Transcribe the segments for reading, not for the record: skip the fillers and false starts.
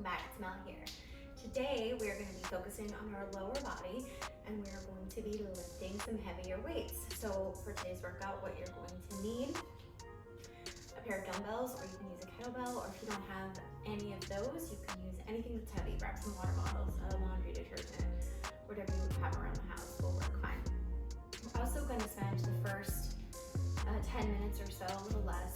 back, it's Mel here. Today we're going to be focusing on our lower body and we're going to be lifting some heavier weights. So for today's workout, what you're going to need, a pair of dumbbells, or you can use a kettlebell, or if you don't have any of those, you can use anything that's heavy. Grab some water bottles, a laundry detergent, whatever you have around the house will work fine. We're also going to spend the first 10 minutes or so, a little less,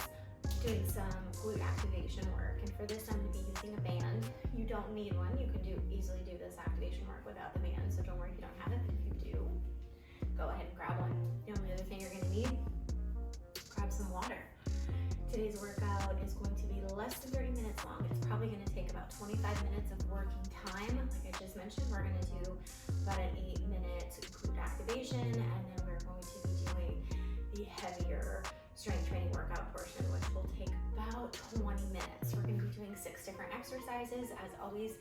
doing some glute activation work. And for this, I'm going to be using a band. You don't need one. You can easily do this activation work without the band, so don't worry if you don't have it, but if you do, go ahead and grab one. The only other thing you're going to need, grab some water. Today's workout is going to be less than 30 minutes long. It's probably going to take about 25 minutes of working time. Like I just mentioned, we're going to do about an 8-minute glute activation, and then we're going to be doing the heavier strength training workout portion, which will take about 20 minutes. We're going to be doing 6 different exercises. As always,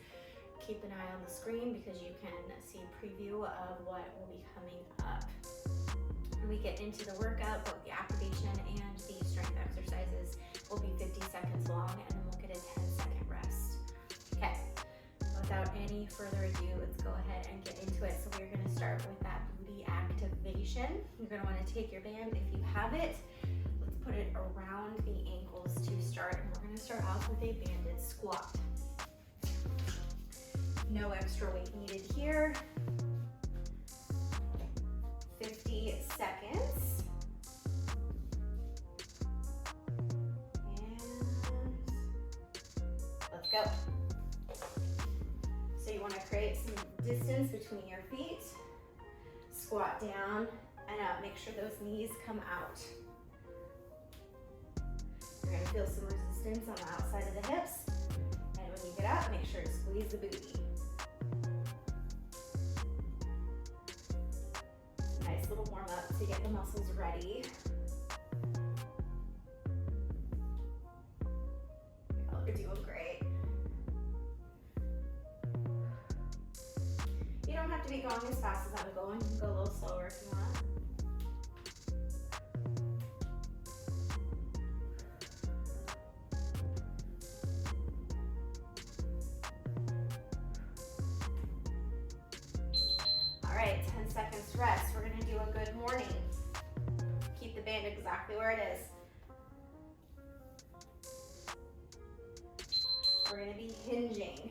keep an eye on the screen because you can see a preview of what will be coming up. When we get into the workout, both the activation and the strength exercises will be 50 seconds long, and then we'll get a 10-second rest. Okay, without any further ado, let's go ahead and get into it. So we're going to start with that booty activation. You're going to want to take your band if you have it. Let's put it around the ankles to start, and we're going to start off with a banded squat. No extra weight needed here. 50 seconds. And let's go. So you want to create some distance between your feet. Squat down and up. Make sure those knees come out. You're going to feel some resistance on the outside of the hips. And when you get up, make sure to squeeze the booty. Nice little warm up to get the muscles ready. Y'all are doing great. You don't have to be going as fast as I'm going. You can go a little slower if you want. All right, 10 seconds rest. We're going to do a good morning. Keep the band exactly where it is. We're going to be hinging.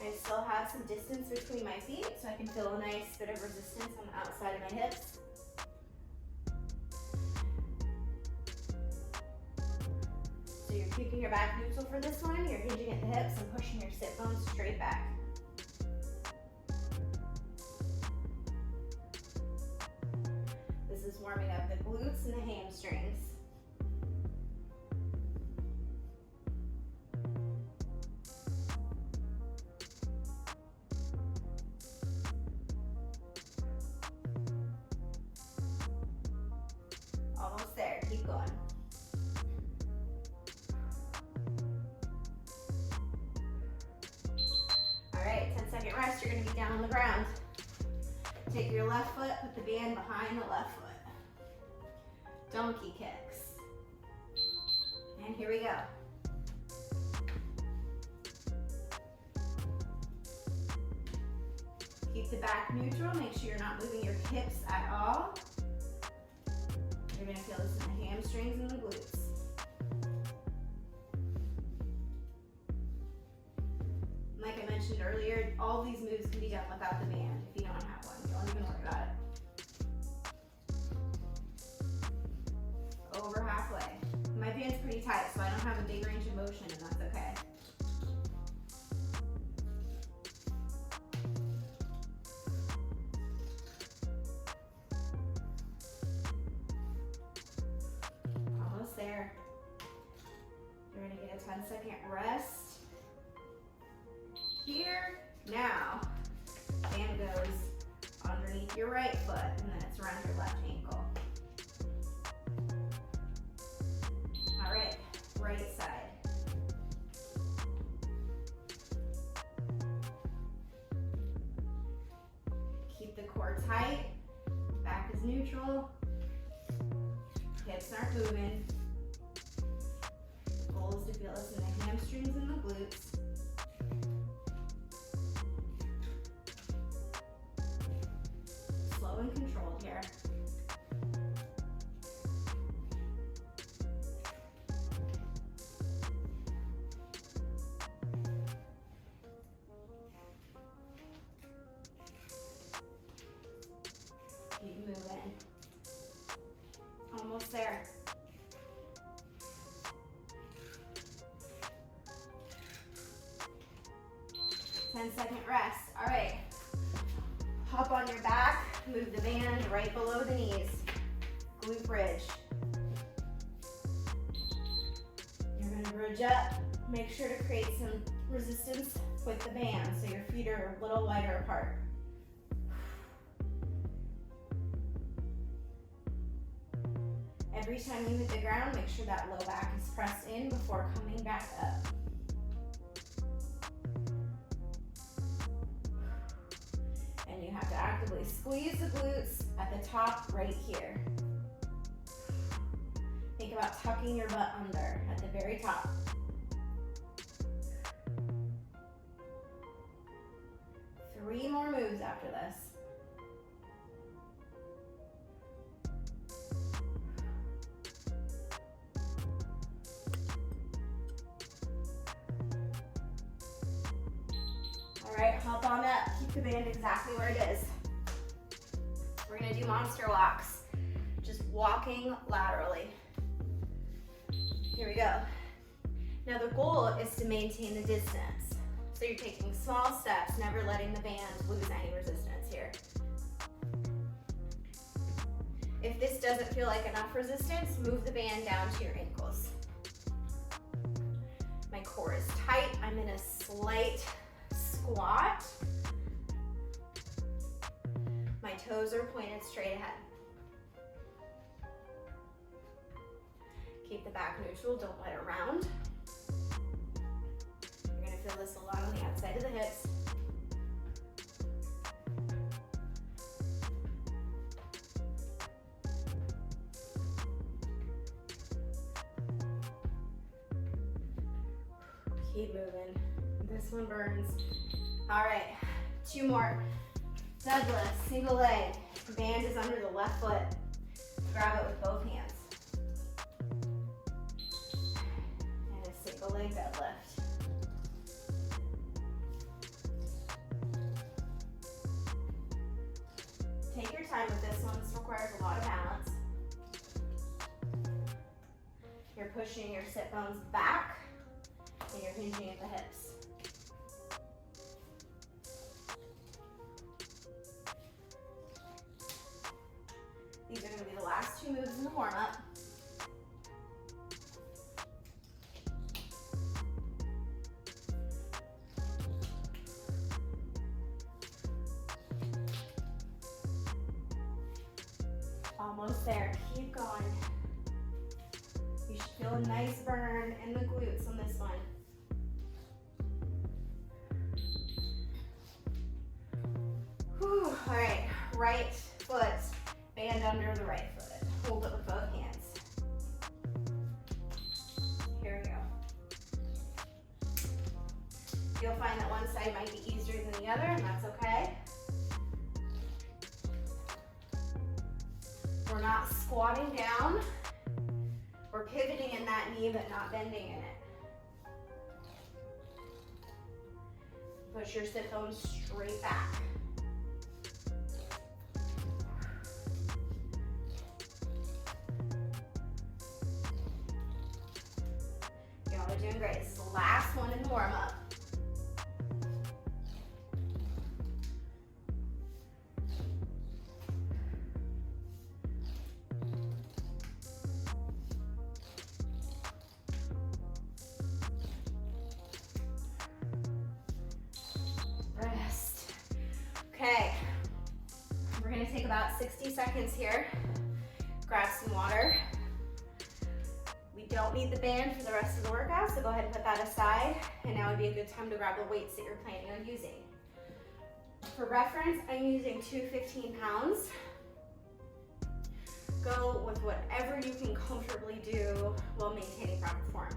I still have some distance between my feet, so I can feel a nice bit of resistance on the outside of my hips. So you're keeping your back neutral for this one. You're hinging at the hips and pushing your sit bones straight back. This is warming up the glutes and the hamstrings. Almost there, keep going. All right, 10-second rest. You're going to be down on the ground. Take your left foot, put the band behind the left foot. Donkey kicks. And here we go. Keep the back neutral. Make sure you're not moving your hips at all. You're going to feel this in the hamstrings and the glutes. Like I mentioned earlier, all these moves can be done without the band if you don't have one. Don't even worry about it. Over halfway. My band's pretty tight, so I don't have a big range of motion, and that's okay. Almost there. You're gonna get a 10-second rest. Here, now, band goes underneath your right foot, and then it's around your left ankle. All right, right side. Keep the core tight, back is neutral, hips aren't moving. goal is to feel this in the hamstrings and the glutes. Slow and controlled here. Keep moving. Almost there. 10-second rest. All right. Hop on your back, move the band right below the knees. Glute bridge. You're gonna bridge up. Make sure to create some resistance with the band so your feet are a little wider apart. Every time you hit the ground, make sure that low back is pressed in before coming back up. And you have to actively squeeze the glutes at the top right here. Think about tucking your butt under at the very top. Three more moves after this. All right, hop on up. Keep the band exactly where it is. We're gonna do monster walks. Just walking laterally. Here we go. Now the goal is to maintain the distance. So you're taking small steps, never letting the band lose any resistance here. If this doesn't feel like enough resistance, move the band down to your ankles. My core is tight. I'm in a slight squat. My toes are pointed straight ahead. Keep the back neutral, don't let it round. You're gonna feel this a lot on the outside of the hips. Keep moving. This one burns. All right, two more. Deadlift, single leg. Band is under the left foot. Grab it with both hands. And a single leg deadlift. Take your time with this one. This requires a lot of balance. You're pushing your sit bones back and you're hinging at the hips. These are going to be the last two moves in the warm-up. Almost there. Keep going. You should feel a nice burn in the glutes on this one. Whew. All right, right foot. Band under the right foot. Hold it with both hands. Here we go. You'll find that one side might be easier than the other, and that's okay. We're not squatting down. We're pivoting in that knee, but not bending in it. Push your sit bones straight back. Doing great. This is the last one in the warm-up. Rest. Okay. We're going to take about 60 seconds here. Grab some water. Don't need the band for the rest of the workout, so go ahead and put that aside. And now would be a good time to grab the weights that you're planning on using. For reference, I'm using two 15 pounds. Go with whatever you can comfortably do while maintaining proper form.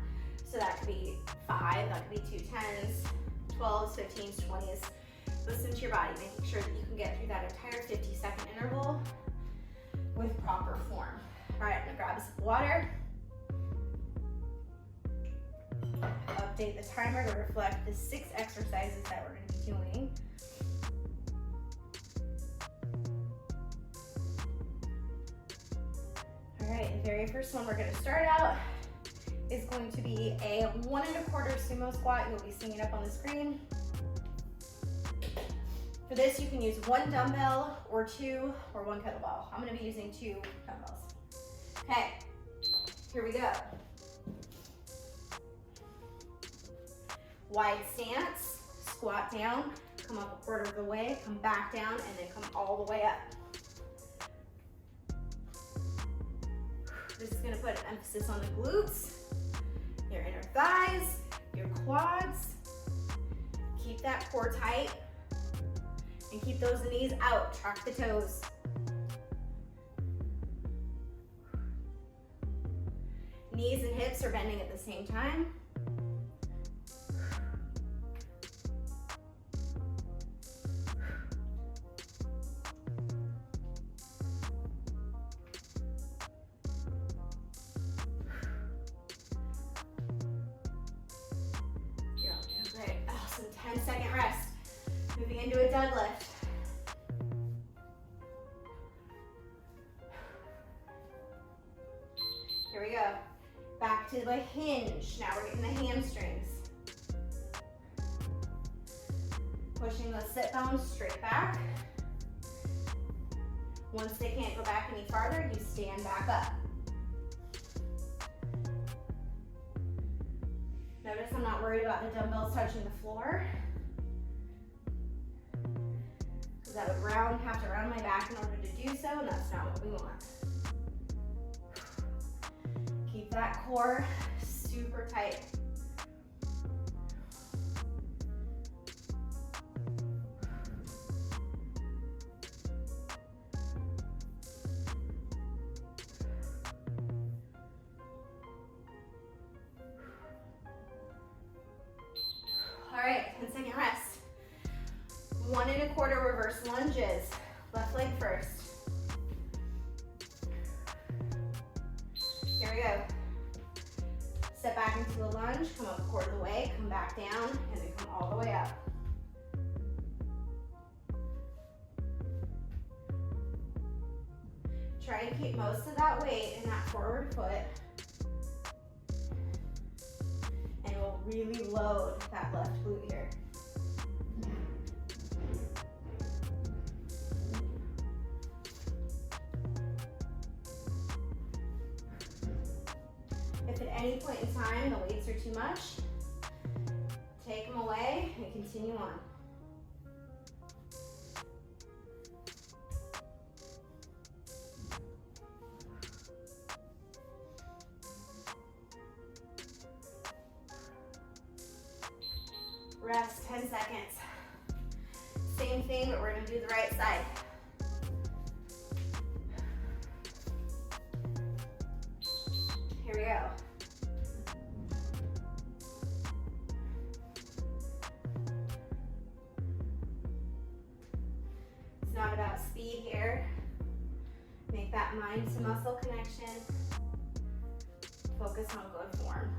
So that could be 5, that could be 2 10s, 12s, 15s, 20s. Listen to your body, making sure that you can get through that entire 50-second interval with proper form. All right, I'm gonna grab a sip of water. Update the timer to reflect the 6 exercises that we're gonna be doing. All right, the very first one we're gonna start out is going to be a 1 1/4 sumo squat. You'll be seeing it up on the screen. For this, you can use 1 dumbbell or 2 or 1 kettlebell. I'm gonna be using 2 dumbbells. Okay, here we go. Wide stance, squat down, come up 1/4 of the way, come back down, and then come all the way up. This is gonna put an emphasis on the glutes, your inner thighs, your quads. Keep that core tight and keep those knees out, track the toes. Knees and hips are bending at the same time. Great, awesome, 10-second rest. Moving into a deadlift. Here we go. Back to the hinge. Now we're getting the hamstrings. Pushing those sit bones straight back. Once they can't go back any farther, you stand back up. Notice I'm not worried about the dumbbells touching the floor, because I would have to round my back in order to do so, and that's not what we want. Keep that core super tight. All right, 10-second rest. 1 1/4 reverse lunges. Left leg first. Here we go. Step back into a lunge, come up 1/4 of the way, come back down, and then come all the way up. Try and keep most of that weight in that forward foot. And we'll really load that left glute here. If at any point in time the weights are too much, take them away and continue on. Rest 10 seconds. Same thing, but we're gonna do the right side. Here we go. It's not about speed here. Make that mind to muscle connection. Focus on good form.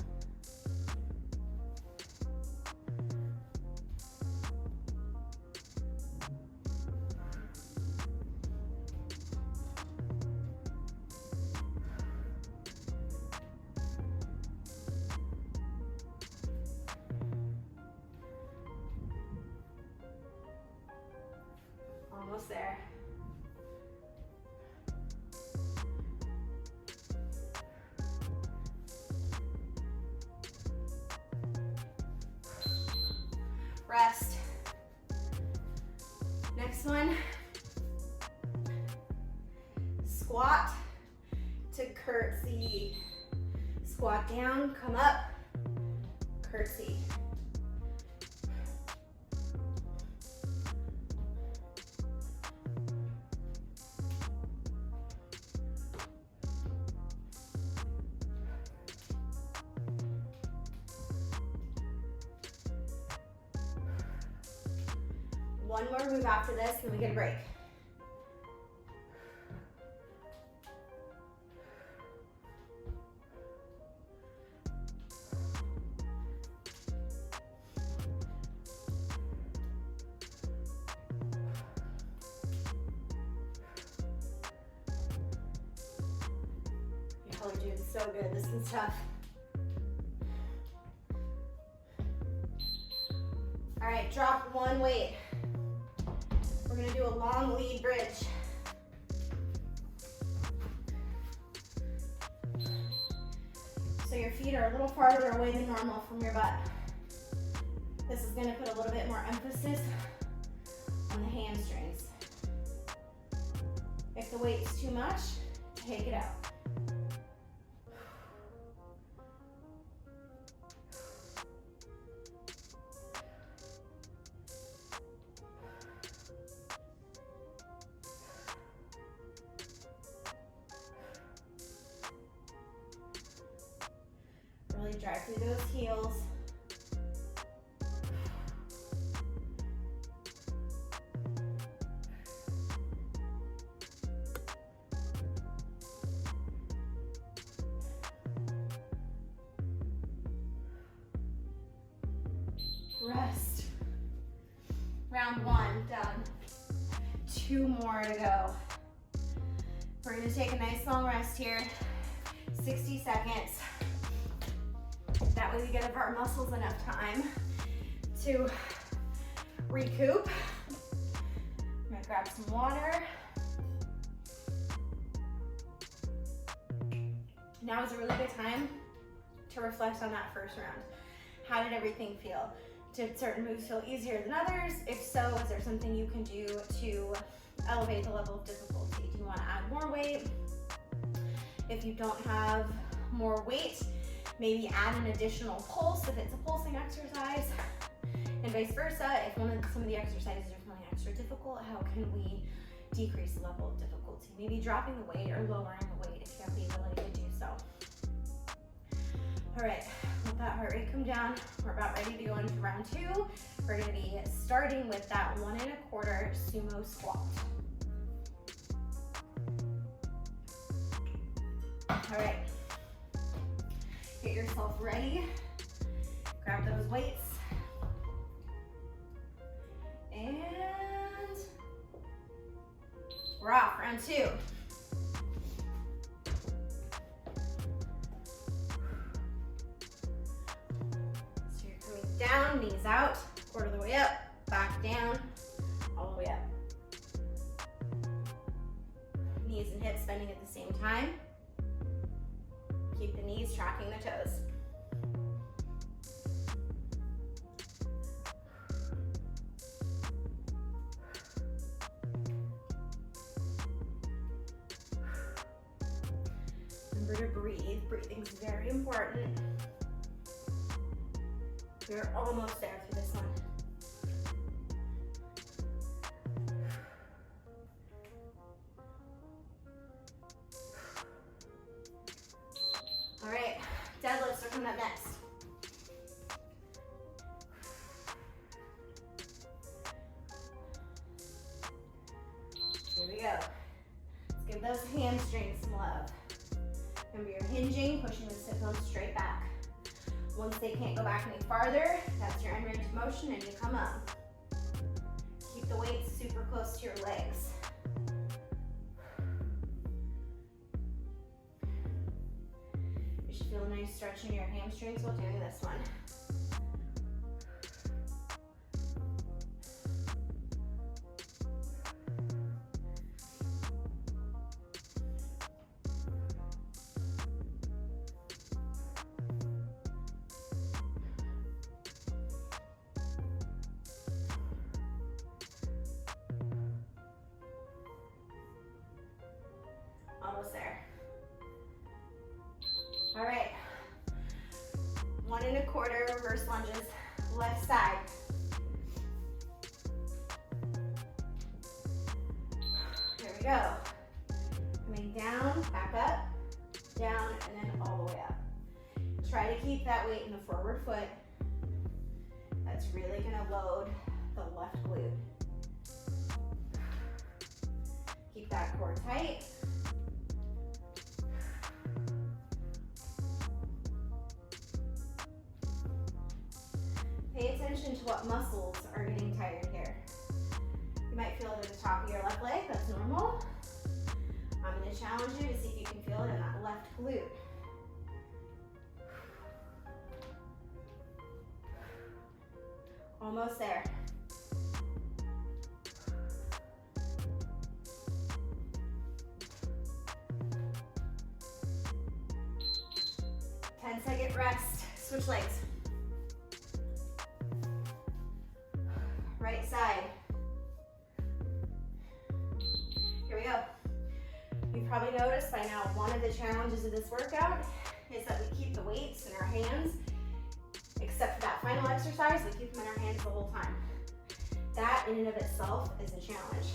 Almost there. Rest. Next one. Squat to curtsy. Squat down, come up, curtsy. One more move after this, then we get a break. Y'all are doing so good. This is tough. All right, drop one weight. We're gonna do a long lead bridge. So your feet are a little farther away than normal from your butt. This is gonna put a little bit more emphasis on the hamstrings. If the weight's too much, take it out. Really drive through those heels. Rest. Round one, done. 2 more to go. We're gonna take a nice long rest here. 60 seconds. That way we give our muscles enough time to recoup. I'm gonna grab some water. Now is a really good time to reflect on that first round. How did everything feel? Did certain moves feel easier than others? If so, is there something you can do to elevate the level of difficulty? Do you want to add more weight? If you don't have more weight, maybe add an additional pulse if it's a pulsing exercise, and vice versa. If some of the exercises are feeling extra difficult, how can we decrease the level of difficulty? Maybe dropping the weight or lowering the weight if you have the ability to do so. All right, let that heart rate come down. We're about ready to go into round 2. We're gonna be starting with that 1 1/4 sumo squat. All right. Get yourself ready. Grab those weights. And we're off, round 2. So you're coming down, knees out, quarter the way up, back down, all the way up. Knees and hips bending at the same time. Keep the knees tracking the toes. Remember to breathe. Breathing's very important. We're almost there through this one. All right, deadlifts are coming up next. Here we go. Let's give those hamstrings some love. Remember, you're hinging, pushing the sit bones straight back. Once they can't go back any farther, that's your end range of motion and you come up. Keep the weights super close to your legs. You should feel a nice stretch in your hamstrings while doing this one. Almost there. All right. 1 1/4 reverse lunges, left side. There we go. Coming down, back up, down, and then all the way up. Try to keep that weight in the forward foot. That's really gonna load the left glute. Keep that core tight. Pay attention to what muscles are getting tired here. You might feel it at the top of your left leg, that's normal. I'm going to challenge you to see if you can feel it in that left glute. Almost there. Second rest, switch legs. Right side. Here we go. You've probably noticed by now one of the challenges of this workout is that we keep the weights in our hands, except for that final exercise, we keep them in our hands the whole time. That in and of itself is a challenge.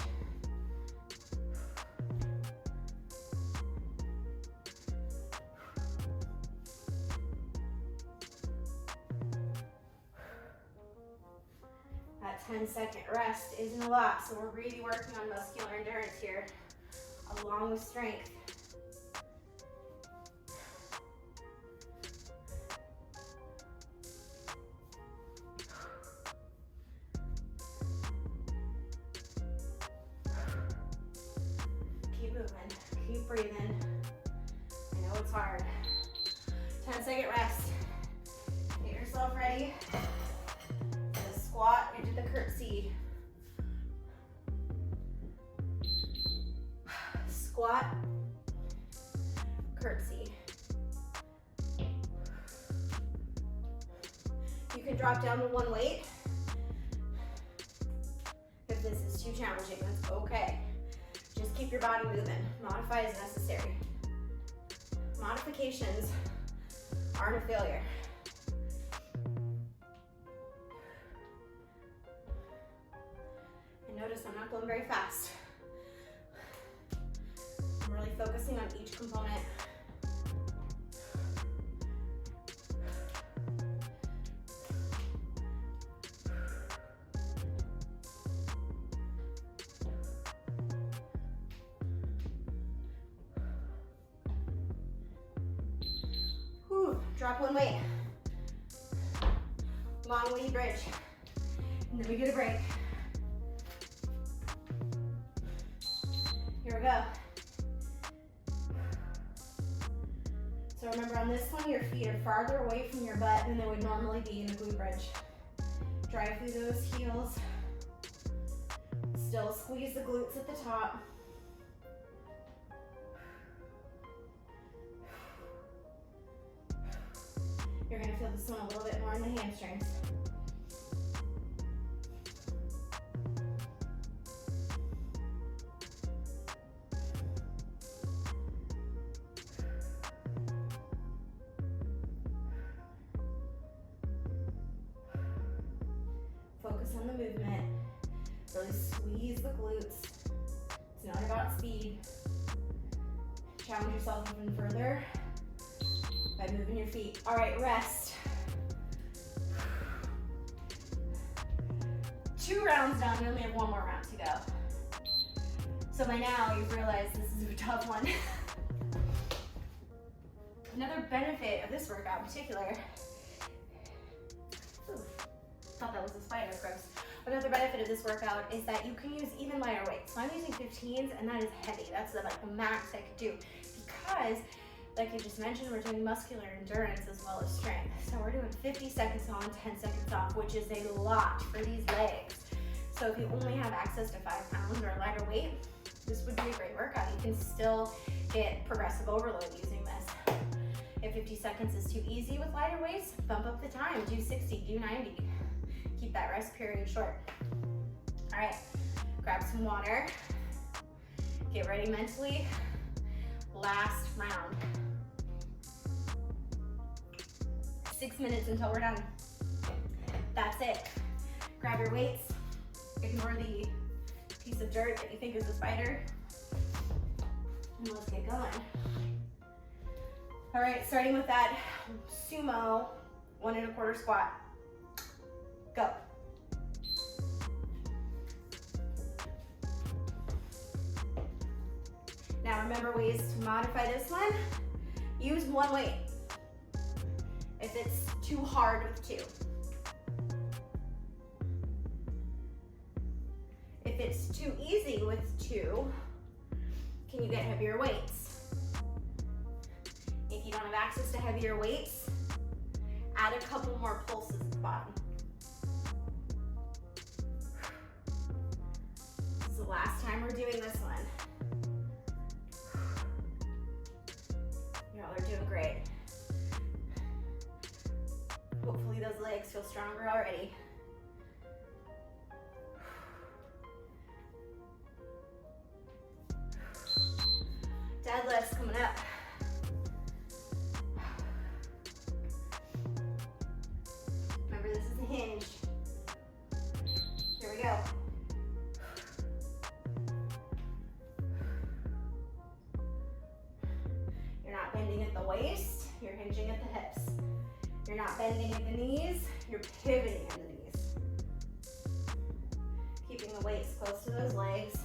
That 10-second rest isn't a lot, so we're really working on muscular endurance here, along with strength. Keep moving, keep breathing. I know it's hard. 10-second rest. Get yourself ready. Squat into the curtsy. Squat, curtsy. You can drop down to one weight. If this is too challenging, that's okay. Just keep your body moving. Modify as necessary. Modifications aren't a failure. Notice I'm not going very fast. I'm really focusing on each component. Whew, drop one weight. Long weighty bridge. And then we get a break. Here we go. So remember on this one, your feet are farther away from your butt than they would normally be in the glute bridge. Drive through those heels. Still squeeze the glutes at the top. You're gonna feel this one a little bit more in the hamstrings. Focus on the movement. Really squeeze the glutes. It's not about speed. Challenge yourself even further by moving your feet. All right, rest. 2 rounds done, we only have 1 more round to go. So by now, you've realized this is a tough one. Another benefit of this workout in particular, thought that was a spider, gross. Another benefit of this workout is that you can use even lighter weights. So I'm using 15s, and that is heavy. That's the max I could do. Because, like I just mentioned, we're doing muscular endurance as well as strength. So we're doing 50 seconds on, 10 seconds off, which is a lot for these legs. So if you only have access to 5 pounds or a lighter weight, this would be a great workout. You can still get progressive overload using this. If 50 seconds is too easy with lighter weights, bump up the time, do 60, do 90. Keep that rest period short. All right, grab some water. Get ready mentally. Last round. 6 minutes until we're done. That's it. Grab your weights. Ignore the piece of dirt that you think is a spider. And let's get going. All right, starting with that sumo 1 1/4 squat. Go. Now remember ways to modify this one. Use one weight if it's too hard with two. If it's too easy with two, can you get heavier weights? If you don't have access to heavier weights, add a couple more pulses at the bottom. This is the last time we're doing this one. Y'all are doing great. Hopefully those legs feel stronger already. Deadlifts coming up. Remember, this is a hinge. Here we go. You're not bending at the waist, you're hinging at the hips. You're not bending at the knees, you're pivoting at the knees. Keeping the weights close to those legs.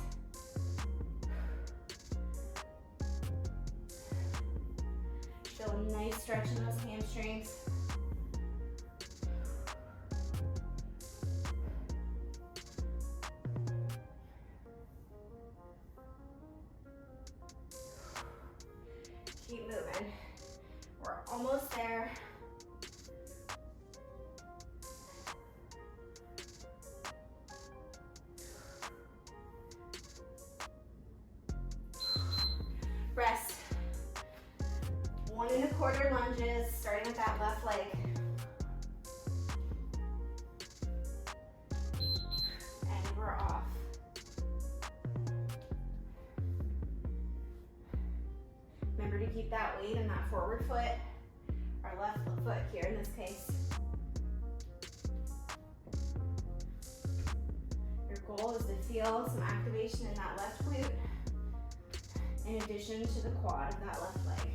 Feel a nice stretch in those hamstrings. Keep moving. We're almost there. Rest. 1 1/4 lunges, starting with that left leg. And we're off. Remember to keep that weight in that forward foot, our left foot here in this case. Your goal is to feel some activation in that left glute, in addition to the quad of that left leg.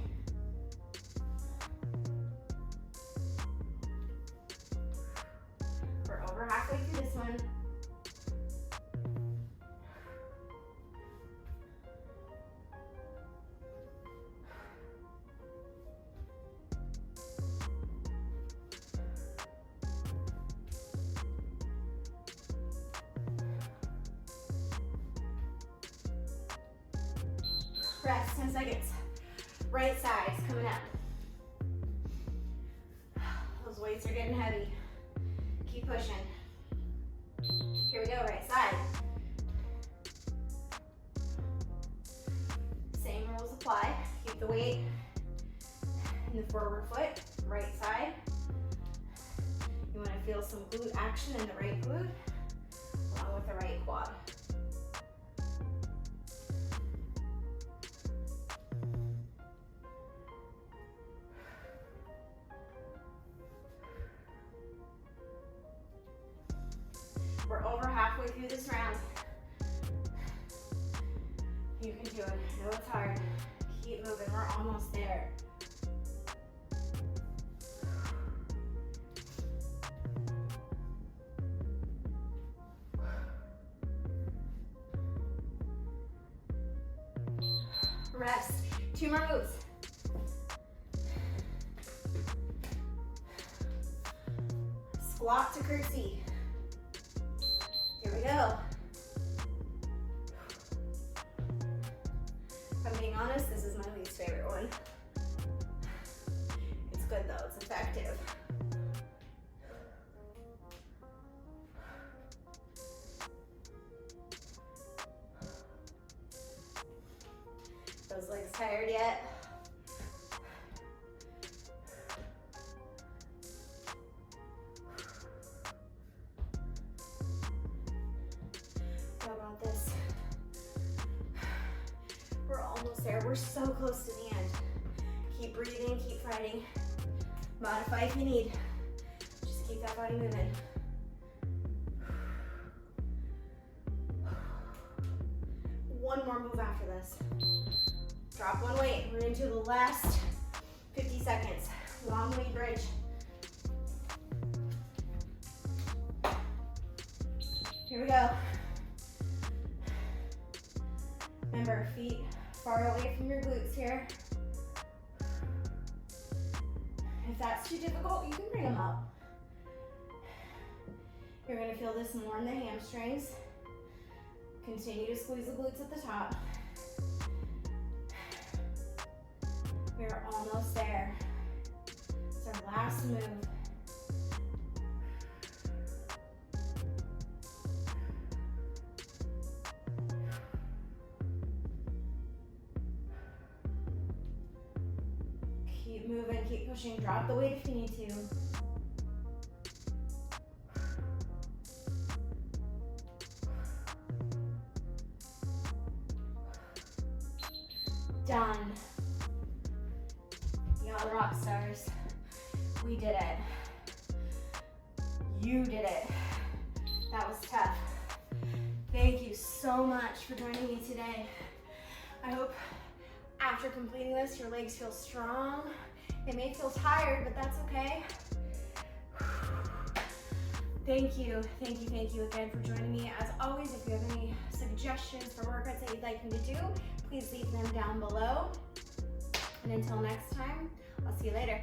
We're over halfway through this one. Rest, 10 seconds. Right side's coming up. Those weights are getting heavy. Keep pushing. Here we go, right side. Same rules apply. Keep the weight in the forward foot, right side. You want to feel some glute action in the right glute, along with the right quad. We're over halfway through this round. You can do it. I know it's hard. Keep moving. We're almost there. Rest. 2 more moves. Squat to curtsy. Here we go. If I'm being honest, this is my least favorite one. It's good though, it's effective. Those legs tired yet? How about this? We're almost there. We're so close to the end. Keep breathing, keep fighting. Modify if you need. Just keep that body moving. One more move after this. Drop one weight. We're into the last 50 seconds. Long lead bridge. Here we go. Remember, feet far away from your glutes here. If that's too difficult, you can bring them up. You're gonna feel this more in the hamstrings. Continue to squeeze the glutes at the top. We're almost there. It's our last move. Keep moving, keep pushing. Drop the weight if you need to. Done. Y'all rock stars. We did it. You did it. That was tough. Thank you so much for joining me today. I hope after completing this, your legs feel strong. They may feel tired, but that's okay. Thank you again for joining me. As always, if you have any suggestions for workouts that you'd like me to do, please leave them down below. And until next time, I'll see you later.